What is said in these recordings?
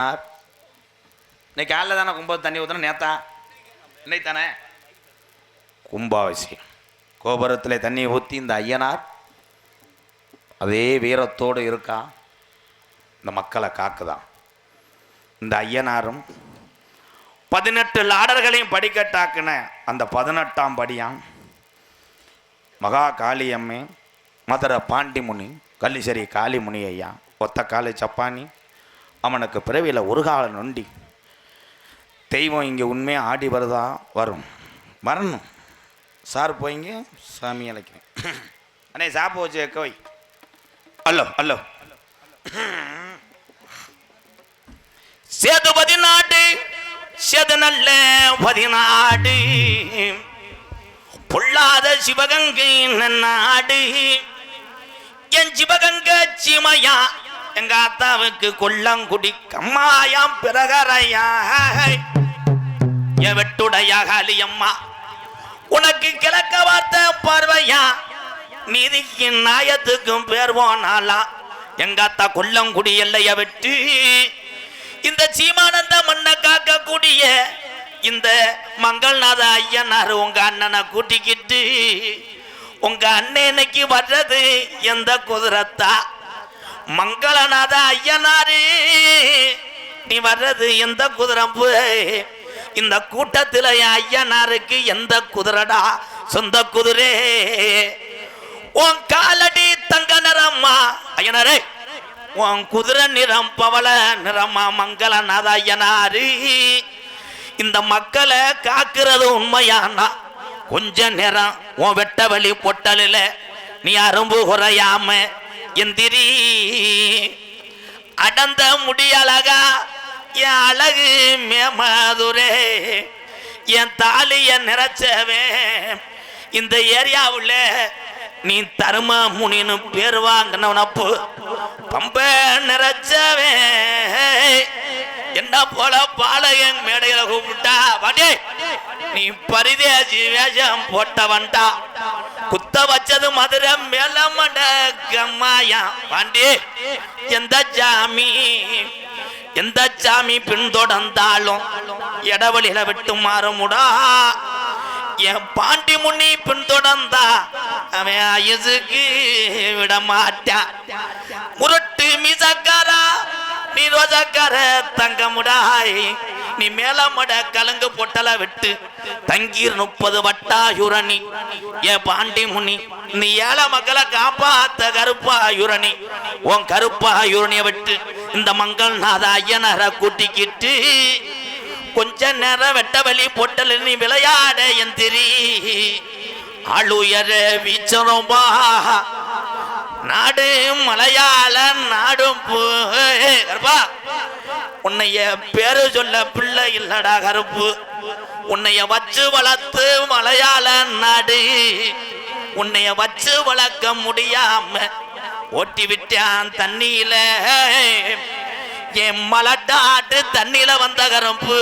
இன்னைக்கு காலைல தானே கும்பத்து தண்ணி ஊற்றின நேத்தா இன்னைக்கு தானே கும்பாபிஷேகம். கோபுரத்தில் தண்ணி ஊற்றி இந்த ஐயனார் அதே வீரத்தோடு இருக்கா. இந்த மக்களை காக்குதான். இந்த ஐயனாரும் 18 லாடர்களையும் படிக்கட்டாக்குன அந்த 18ஆம் படியான் மகா காளியம்மே மதுரை பாண்டிமுனி கள்ளிசரி காளிமுனி ஐயா ஒத்த காலை சப்பானி அவனுக்கு பிறவியில் ஒரு கால நொண்டி தெய்வம் இங்கே உண்மையாக ஆடி வருதா வரணும் சார் போய்ங்க சாமி அழைக்கிறேன் அண்ணே சாப்பு வச்சு கோய் அல்லோ சேது 14 சேது நல்ல 14 பொல்லாத சிவகங்கை நாடு என் சிவகங்கை சீமையா எங்க அத்தாவுக்கு கொல்லங்குடி கம்மாயாம் பிறகரையா என் வெட்டுடைய காளியம்மா உனக்கு கிழக்க வார்த்தை பார்வையா நீதிக்கு நாயத்துக்கும் பேர் போனாலா எங்க அத்தா கொல்லங்குடி எல்லைய வெட்டு இந்த சீமானந்த மண்ணை காக்கக்கூடிய இந்த மங்கள்நாத ஐயனார் உங்க அண்ணனை கூட்டிக்கிட்டு உங்க அண்ணனுக்கு வர்றது எந்த குதிரத்தா மங்களநாத ஐயனாரு நீ வர்றது எந்த குதிரம்பு இந்த கூட்டத்தில் ஐயனாருக்கு எந்த குதிரடா சொந்த குதிரே உன் காலடி தங்க நிறம்மா ஐயனாரே உன் குதிரை நிறம் பவள நிறம்மா மங்களநாத ஐயனாரு இந்த மக்களை காக்கிறது உண்மையானா கொஞ்ச நேரம் உன் வெட்ட வழி பொட்டலில் நீ அரும்பு குறையாம எந்திரி அடந்த முடியழகா என் அழகு மேமதுரே என் தாலிய நிறைச்சவே இந்த ஏரியாவுல நீ தரும முனின்னு பேர் வாங்கினப்பு பம்ப நிறைச்சவே என்ன போல பாளையன் மேடையில கூப்பிட்டா வாடே நீ பரிதேசி வேஷம் போட்டவன்டா குத்த வச்சது மதுரை மேலமட கம்மாயா வாண்டி எந்த சாமி பின்தொடர்ந்தாலும் இடவழியில விட்டு மாறுமுடா என் பாண்டி முன்னி பின்தொடர்ந்தா அவன் ஐயசுக்கு விட மாட்டான் முரட்டு மிசக்காரா நீ ரோஜாக்கார தங்கமுடாய் நீ மேலமட கலங்கு பொட்டல விட்டு தங்கீர் 30 வட்டாயுரணி ஏ பாண்டி முனி நீ ஏழை மக்களை காப்பாத்த கருப்பாயுரணி உன் கருப்பாயுரணிய விட்டு இந்த மங்கள்நாத ஐயனார கூட்டிக்கிட்டு கொஞ்ச நேரம் வெட்ட வழி பொட்டல நீ விளையாட எந்திரி ஆளுயர வீச்சரோம்பா நாடு மலையாள நாடும் கருப்பா உன்னைய பேரு சொல்ல பிள்ளை இல்லடா கருப்பு உன்னைய வச்சு வளர்த்து மலையாள நாடு உன்னைய வச்சு வளர்க்க முடியாம ஓட்டி விட்டான் தண்ணியில என் மலட்டாட்டு தண்ணியில வந்த கருப்பு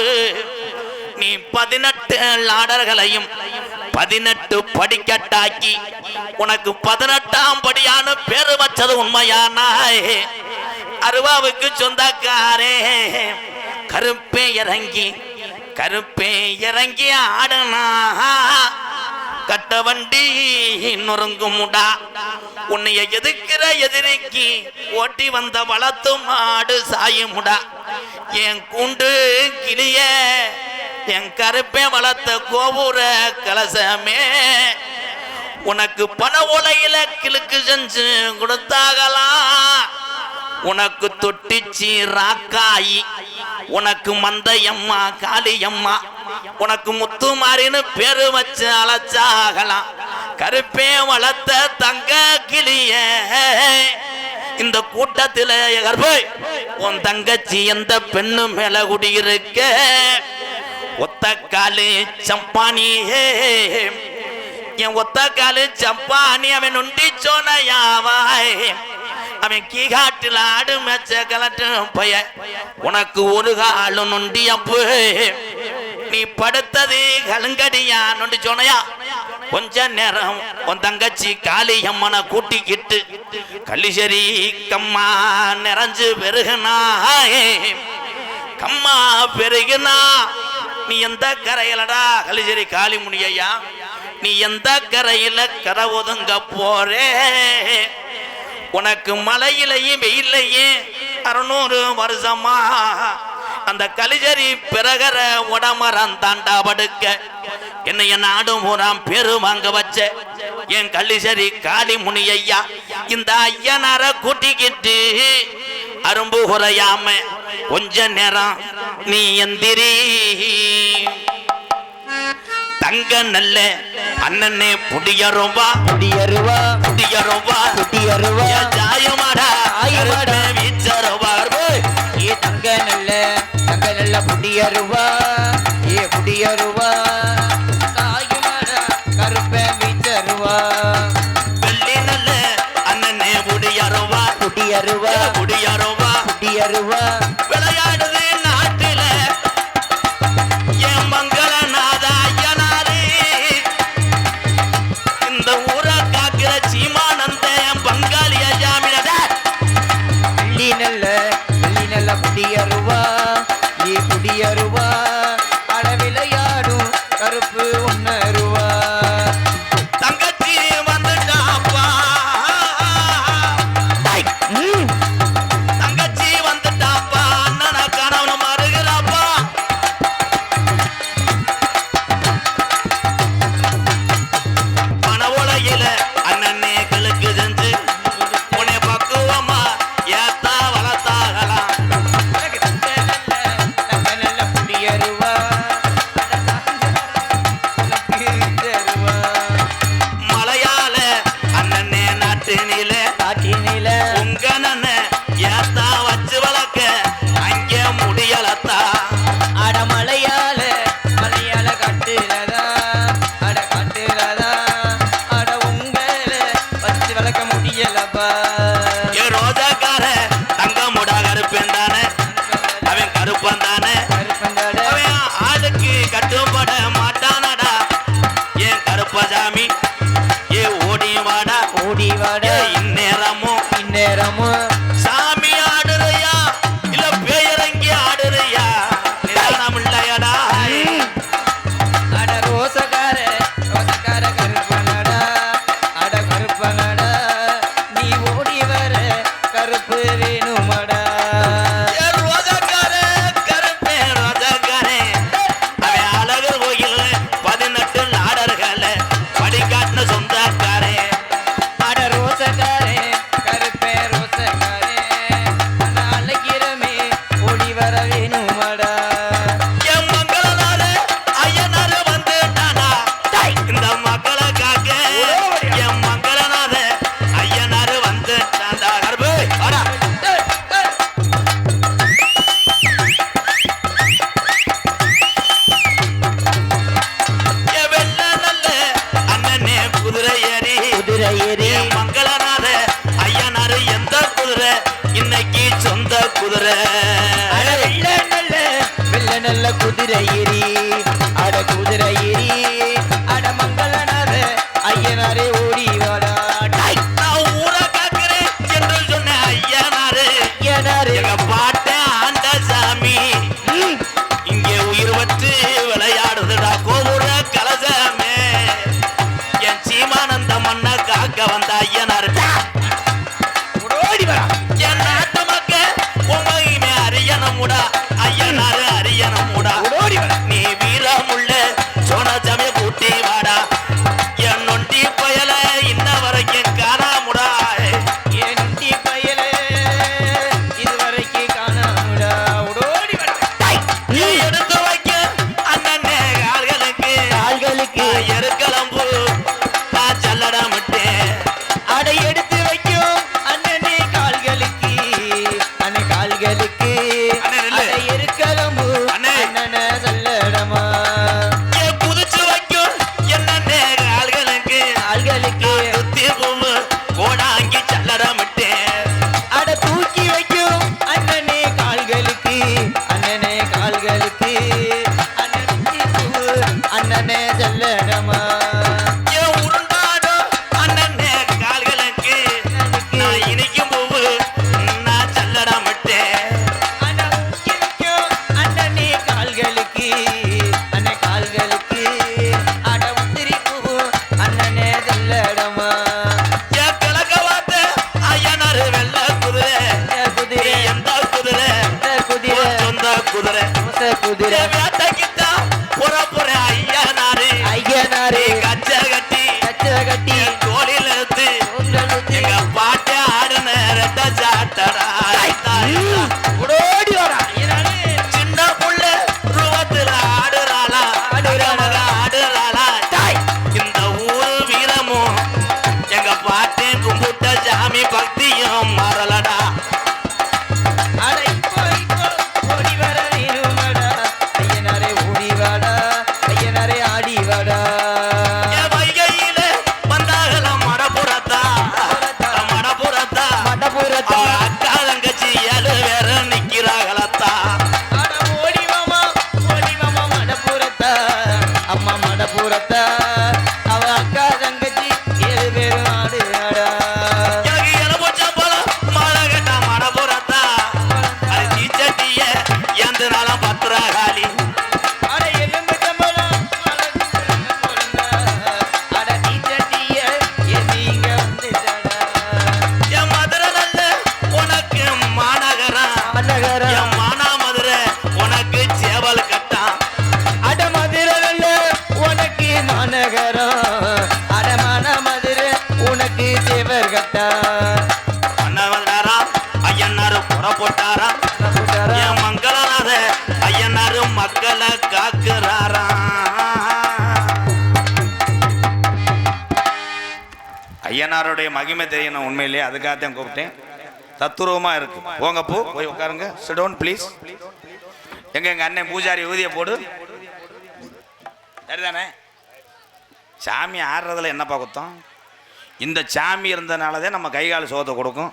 நீ 18 லாடர்களையும் 18 படிக்கட்டாக்கி உனக்கு 18ஆம் படியான பேரு வச்சது உண்மையானாய் அருவாவுக்கு சொந்தக்காரே கருப்பே இறங்கி ஆடனா கட்ட வண்டி நொறுங்குமுடா உன்னைய எதிர்க்கிற எதிரிக்கு ஓட்டி வந்த வளர்த்து மாடு சாயுமுடா என் கூண்டு கிளிய என் கருப்பே வளர்த்த கோபுர கலசமே உனக்கு பண உலையில கிழக்கு செஞ்சு கொடுத்தாகலாம் உனக்கு தொட்டிச்சி ராக்காயி உனக்கு மந்தையம்மா காளியம்மா உனக்கு முத்துமாரின்னு பேரு வச்சு அழைச்சாகலாம் கருப்பே வளர்த்த தங்க கிளிய இந்த கூட்டத்தில் கருப்பை உன் தங்கச்சி எந்த பெண்ணு மேல குடியிருக்க ஒத்த காலு சம்பானியே என் ஒத்த காலு சம்பானி அவன் நொண்டி சோனையாவாய் அவன் கீகாட்டில் ஆடு மேச்ச கலட்டு பைய உனக்கு ஒரு காலு நொண்டி அப்பு நீ படுத்தது கலுங்கடியா நொண்டி சோனையா கொஞ்ச நேரம் உன் தங்கச்சி காளியம்மனை கூட்டிக்கிட்டு கள்ளிசரி கம்மா நிறைஞ்சு பெருகுனாயே பெருகினா நீ எந்த கரையிலடா கலிசரி காளிமுனியா நீ எந்த கரையில கரை ஒதுங்க போறே உனக்கு மலையிலையும் வெயிலையும் 600 வருஷமா அந்த கலிஜரி பிறகர உடமரம் தாண்டா படுக்க என்னைய நாடும் ஊராம் பேரு வாங்க வச்ச என் கலிசரி காளிமுனி ஐயா இந்த ஐயனார கூட்டிக்கிட்டு அரும்பு குறையாம கொஞ்ச நேரம் நீ எந்திரி தங்க நல்ல அண்ணனே புடியருவா புடியருவா புடியருவா புடியருவா ஜாயமாடா ஆயமாடா வீச்சருவா ஏ தங்க நல்ல புடியருவா ஏ புடியருவா ஆயமாடா கருப்ப வீச்சருவா வெள்ளி நல்ல அண்ணனே புடியருவா புடியருவா புடியருவா புடியருவா விளையாடுது நாட்டில என் மங்களநாத ஐயனாரே இந்த ஊரை காக்கிற சீமானந்த என் பங்காளிய ஜாமீனட வெள்ளி நல்ல புடியருவா ஏ புடியருவா அட விளையாடும் கருப்பு ஒன்னருவா தங்கச்சி வந்துட்டாப்பா தங்கச்சி வந்துட்டாப்பா அண்ணன கணவனு மறுகிறாப்பா பணவுலையில அண்ணனே கிழக்கு செஞ்சு உன்னை பக்குவமா ஏத்தா வளர்த்தாகலாம் நல்ல புடியருவா மலையாள அண்ணனே நாட்டினில காட்டினில உங்கன ஏத்தா வச்சு வளர்க்க அங்கே முடியலத்தா அட மலையாள கட்டுலதா அட கட்டுலதா அட உங்கள வச்சு வளர்க்க முடியலப்பா ஏ ரோஜாக்கார தங்க முடா கருப்பேன் தானே அவன் கருப்பன் தானே கருப்பந்தாட அவன் ஆளுக்கு கட்டுப்பட மாட்டானடா ஏன் கருப்பசாமி ஏ ஓடி வாடா ஓடி வாட ஏ இந்நேரமும் இந்நேரமும் சாமி ஆடுறியா இல்ல பேயரங்கி ஆடுறியா நிதானம் இல்லையடா அட ரோசக்கார கருப்பனடா அட கருப்பனடா நீ ஓடி வர கருப்பு வேணுமடா ஏ ரோஜாக்காரே கருப்பே ரோஜாக்காரே அவன் அழகர் கோயில் 18 நாடர்கள படிக்காட்டுன சொந்தக்காரே அட ரோசக்காரே கருப்பே ரோசக்காரே அழைக்கிறமே ஓடி வர வேணுமடா என் மங்களனால ஐயனார வந்துட்டானா இந்த மக்களை காக்க என் மங்களனால ஐயனார வந்துட்டான்டா கருப்பு வாடா ஏ வெள்ள நல்ல அண்ணனே குதிரை ஏறி குதிரை ஏறி என் மங்களனால ஐயனாரு எந்த குதிரை இன்னைக்கு சொந்த குதிரை அட வெள்ள நல்ல குதிரை ஏறி அட குதிரை ஏறி அட மங்களநாத ஐயனாரே ஓடி வாடா நான் ஊரை காக்கிறேன் என்று சொன்ன ஐயனாரு ஐயனாரே எங்க பாட்ட ஆண்ட சாமி இங்கே உயிர் வச்சு விளையாடுதுடா கோபுர கலசமே என் சீமானந்த மண்ணை காக்க வந்த ஐயனாரு ஓடி வரா என் நாட்டு மக்க உண்மையுமே அறியணுமுடா ஐயனாரு அறியணுமுடா ஓடி வரா நீ வீரமுள்ள சோன சமய குதிரை குதிரை வேட்டைக்கிட்டா புற ஐயனாரு ஐயனாரே கச்ச கட்டி கட்டி தோளில் எடுத்து எங்க பாட்டை ஆடுன ரெட்ட சாட்டடா ஓடி வரா சின்ன புள்ள ரூபத்துல ஆடுறாளா ஆடுறாளா தாய் இந்த ஊரு வீரமும் எங்க பாட்டையும் கும்பிட்ட சாமி பக்தியும் மறலடா அட இப்போ ஓடி வர நீருமடா ஐயனாரே ஓடி வாடா ஐயனாரே ஆடி வாடா என் வைகையில வந்தாகலாம் மடப்புறத்தா மடபுரத்தா அவங்க அக்கா தங்கச்சி 7 பேரும் நிக்கிறாங்களத்தா அட ஓடி மாமா மடபுரத்தா அம்மா மடபுரத்தா அவ அக்கா தங்கச்சி 7 பேரும் ஆடுடா எனக்கு எலும்புச்சம் போல மழை கட்டா மடப்புறத்தா அது தீச்சட்டிய எந்த நாளும் பத்திரகாளி அட எலும்பு சம்பளம் அட நீ சட்டிய நீங்க வந்துடா என் மதுரை நல்ல உனக்கு மாநகரம் அழகரா என் மானா மதுரை உனக்கு சேவல் கட்டான் அட மதுரல்ல உனக்கு மாநகரம் அடமான மதுரை உனக்கு சேவர் கட்டா அண்ணவனாராம் ஐயனாரு புறப்பட்டாராம் என் மங்களநாத ஐயனாரு மக்களை காக்குறாராம் ஐயனாருடைய மகிமை தெரியணும் உண்மையிலேயே அதுக்காகத்தான் கூப்பிட்டேன் தத்துரூபமா இருக்கு போங்க போய் உட்காருங்க சிடோன் ப்ளீஸ் எங்க அண்ணன் பூஜாரி ஊதிய போடு சரிதானே சாமி ஆடுறதுல என்னப்பா குத்தம் இந்த சாமி இருந்தனாலதான் நம்ம கை கால் சோத்தை கொடுக்கும்